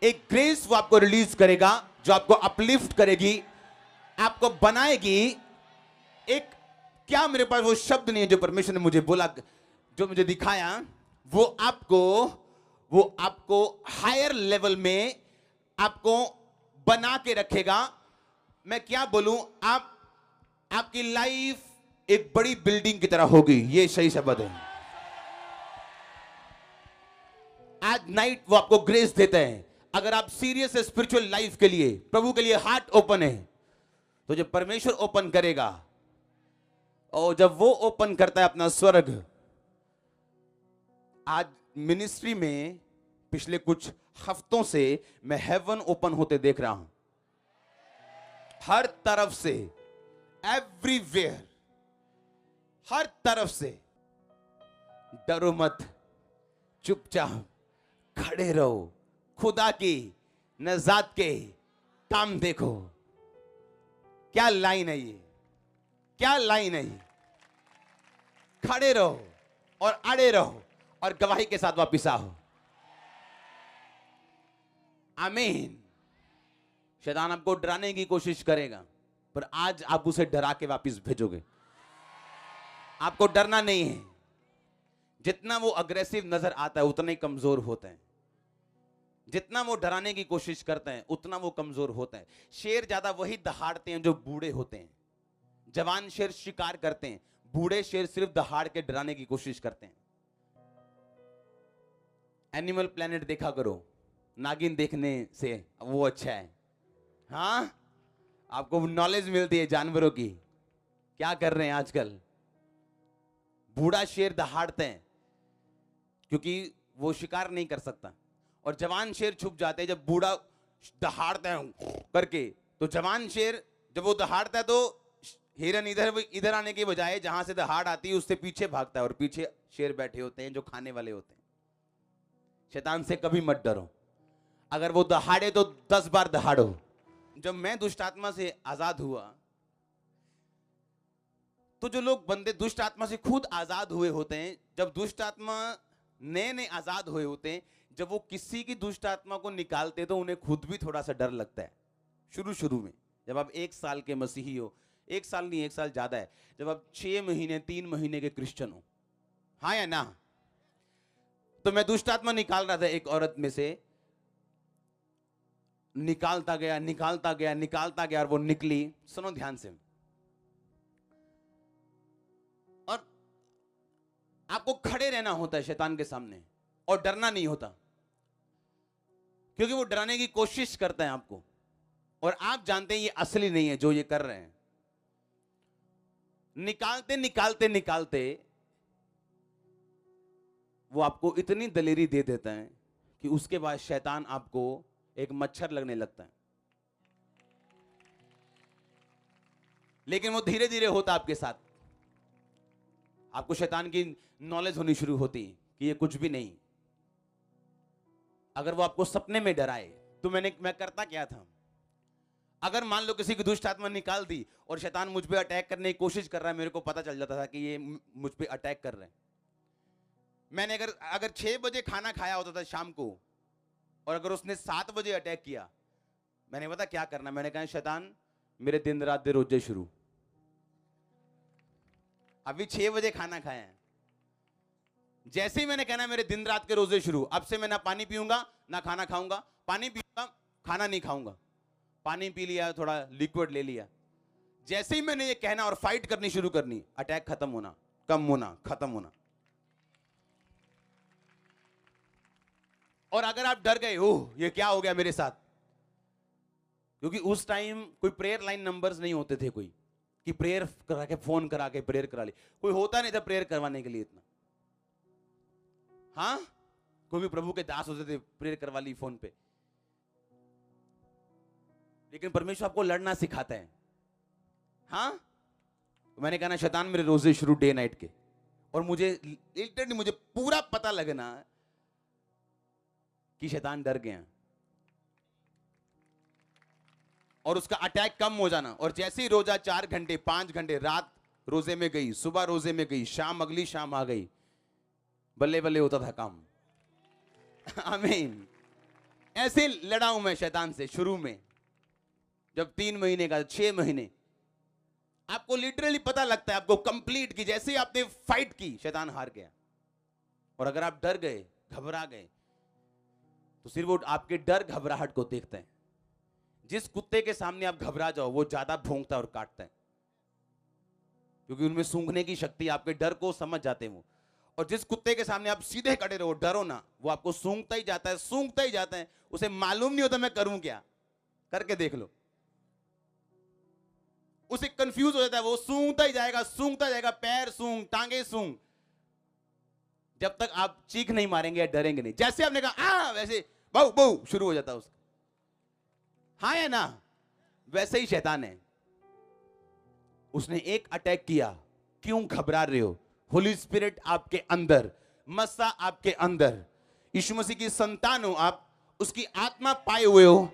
एक ग्रेस वो आपको रिलीज करेगा जो आपको अपलिफ्ट करेगी, आपको बनाएगी। एक क्या मेरे पास वो शब्द नहीं है जो परमेश्वर ने मुझे बोला, जो मुझे दिखाया। वो आपको हायर लेवल में आपको बना के रखेगा। मैं क्या बोलूं, आपकी लाइफ एक बड़ी बिल्डिंग की तरह होगी। ये सही शब्द है। आज नाइट वो आपको ग्रेस देता है। अगर आप सीरियस है स्पिरिचुअल लाइफ के लिए, प्रभु के लिए हार्ट ओपन है, तो जब परमेश्वर ओपन करेगा, और जब वो ओपन करता है अपना स्वर्ग। आज मिनिस्ट्री में पिछले कुछ हफ्तों से मैं हेवन ओपन होते देख रहा हूं, हर तरफ से, एवरीवेयर, हर तरफ से। डरो मत, चुपचाप खड़े रहो, खुदा की नजात के काम देखो। क्या लाइन है ये, क्या लाइन है ये। खड़े रहो और अड़े रहो और गवाही के साथ वापिस आओ। आमीन। शैतान आपको डराने की कोशिश करेगा, पर आज आप उसे डरा के वापस भेजोगे। आपको डरना नहीं है। जितना वो अग्रेसिव नजर आता है उतना ही कमजोर होता है। जितना वो डराने की कोशिश करते हैं उतना वो कमजोर होता है। शेर ज्यादा वही दहाड़ते हैं जो बूढ़े होते हैं। जवान शेर शिकार करते हैं, बूढ़े शेर सिर्फ दहाड़ के डराने की कोशिश करते हैं। एनिमल प्लेनेट देखा करो, नागिन देखने से वो अच्छा है। हाँ, आपको नॉलेज मिलती है जानवरों की। क्या कर रहे हैं आजकल, बूढ़ा शेर दहाड़ते हैं क्योंकि वो शिकार नहीं कर सकता, और जवान शेर छुप जाते हैं जब बूढ़ा दहाड़ते हैं करके। तो जवान शेर जब वो दहाड़ता है तो हिरन इधर आने के बजाय जहां से दहाड़ आती है उससे पीछे भागता है, और पीछे शेर बैठे होते हैं जो खाने वाले होते हैं। शैतान से कभी मत डरो। अगर वो दहाड़े तो 10 बार दहाड़ो। जब मैं दुष्ट आत्मा से आजाद हुआ तो जो लोग बंदे दुष्ट आत्मा से खुद आजाद हुए होते हैं, जब दुष्ट आत्मा नए नए आजाद हुए होते हैं, जब वो किसी की दुष्ट आत्मा को निकालते तो उन्हें खुद भी थोड़ा सा डर लगता है। शुरू में जब आप 1 साल के मसीही हो, 1 साल नहीं, 1 साल ज्यादा है, जब आप 6 महीने 3 महीने के क्रिश्चियन हो, हाँ या ना। तो मैं दुष्ट आत्मा निकाल रहा था एक औरत में से, निकालता गया निकालता गया निकालता गया, और वो निकली। सुनो ध्यान से, और आपको खड़े रहना होता है शैतान के सामने और डरना नहीं होता, क्योंकि वो डराने की कोशिश करता है आपको, और आप जानते हैं ये असली नहीं है जो ये कर रहे हैं। निकालते निकालते निकालते वो आपको इतनी दलेरी दे देता है कि उसके बाद शैतान आपको एक मच्छर लगने लगता है। लेकिन वो धीरे धीरे होता आपके साथ। आपको शैतान की नॉलेज होनी शुरू होती कि ये कुछ भी नहीं। अगर वो आपको सपने में डराए तो मैं करता क्या था, अगर मान लो किसी की दुष्ट आत्मा निकाल दी और शैतान मुझ पे अटैक करने की कोशिश कर रहा है, मेरे को पता चल जाता था कि ये मुझ पे अटैक कर रहे हैं। मैंने अगर 6 बजे खाना खाया होता था शाम को, और अगर उसने 7 बजे अटैक किया, मैंने पता क्या करना, मैंने कहा शैतान मेरे दिन रात दे रोजे शुरू। अभी 6 बजे खाना खाया है, जैसे ही मैंने कहना मेरे दिन रात के रोजे शुरू, अब से मैं ना पानी पीऊंगा ना खाना खाऊंगा। पानी पीऊंगा, खाना नहीं खाऊंगा। पानी पी लिया, थोड़ा लिक्विड ले लिया। जैसे ही मैंने ये कहना और फाइट करनी शुरू करनी, अटैक खत्म होना, कम होना, खत्म होना। और अगर आप डर गए, ओह ये क्या हो गया मेरे साथ, क्योंकि उस टाइम कोई प्रेयर लाइन नंबर्स नहीं होते थे, कोई कि प्रेयर करा के फोन करा के प्रेयर करा ली, कोई होता नहीं था प्रेयर करवाने के लिए इतना। हाँ, कोई भी प्रभु के दास होते थे, प्रेयर करवा ली फोन पे। लेकिन परमेश्वर आपको लड़ना सिखाता है। हाँ, तो मैंने कहा ना शैतान मेरे रोजे शुरू डे नाइट के, और मुझे लिटरली मुझे पूरा पता लगना कि शैतान डर गया और उसका अटैक कम हो जाना। और जैसे ही रोजा 4 घंटे 5 घंटे, रात रोजे में गई, सुबह रोजे में गई, शाम अगली शाम आ गई, बल्ले बल्ले होता था काम। आमीन। ऐसे लड़ा हूं मैं शैतान से शुरू में, जब 3 महीने का, 6 महीने। आपको लिटरली पता लगता है, आपको कंप्लीट की, जैसे ही आपने फाइट की शैतान हार गया। और अगर आप डर गए, घबरा गए, तो सिर्फ वो आपके डर घबराहट को देखते हैं। जिस कुत्ते के सामने आप घबरा जाओ वो ज्यादा भौंकता और काटता है, क्योंकि उनमें सूंघने की शक्ति, आपके डर को समझ जाते हैं वो। और जिस कुत्ते के सामने आप सीधे खड़े रहो, डरो ना, वो आपको सूंघता ही जाता है, सूंघता ही जाता है। उसे मालूम नहीं होता मैं करूं क्या, करके देख लो। उसे कंफ्यूज हो जाता है, वो सूंघता ही जाएगा, सूंघता जाएगा, पैर सूंघ, टांगे सूंघ। जब तक आप चीख नहीं मारेंगे या डरेंगे नहीं। जैसे आपने कहा वैसे बहु बहु शुरू हो जाता है उसका। हाँ या ना? वैसे ही शैतान है। उसने एक अटैक किया, क्यों घबरा रहे हो? होली स्पिरिट आपके अंदर, मस्सा आपके अंदर, यीशु मसीह की संतान हो आप, उसकी आत्मा पाए हुए हो।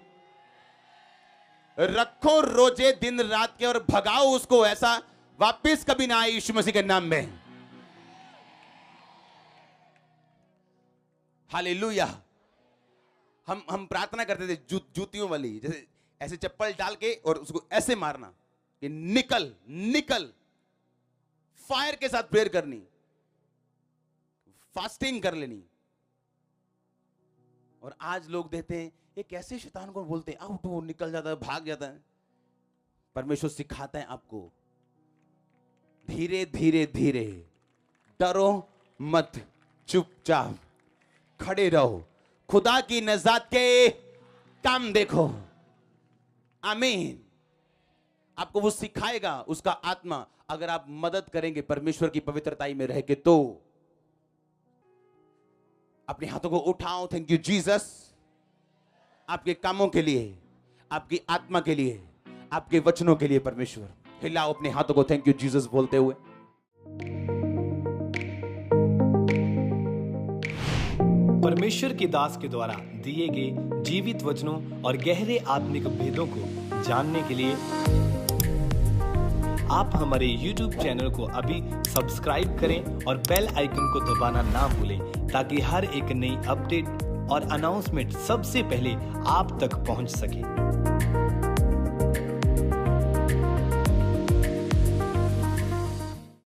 रखो रोजे दिन रात के और भगाओ उसको, ऐसा वापस कभी ना आए यीशु मसीह के नाम में। हालेलुया। हम प्रार्थना करते थे जूतियों वाली, जैसे ऐसे चप्पल डाल के और उसको ऐसे मारना कि निकल निकल। फायर के साथ प्रेयर करनी, फास्टिंग कर लेनी। और आज लोग देते हैं, ये कैसे शैतान को बोलते हैं आउट, वो निकल जाता है, भाग जाता है। परमेश्वर सिखाता है आपको, धीरे धीरे धीरे, डरो मत, चुपचाप खड़े रहो, खुदा की नजात के काम देखो। आमीन। आपको वो सिखाएगा उसका आत्मा, अगर आप मदद करेंगे परमेश्वर की पवित्रताई में रह के। तो अपने हाथों को उठाओ। थैंक यू जीसस, आपके कामों के लिए, आपकी आत्मा के लिए, आपके वचनों के लिए। परमेश्वर हिलाओ अपने हाथों को थैंक यू जीसस बोलते हुए। परमेश्वर के दास के द्वारा दिए गए जीवित वचनों और गहरे आत्मिक भेदों को जानने के लिए आप हमारे YouTube चैनल को अभी सब्सक्राइब करें और बेल आइकन को दबाना ना भूलें, ताकि हर एक नई अपडेट और अनाउंसमेंट सबसे पहले आप तक पहुंच सके।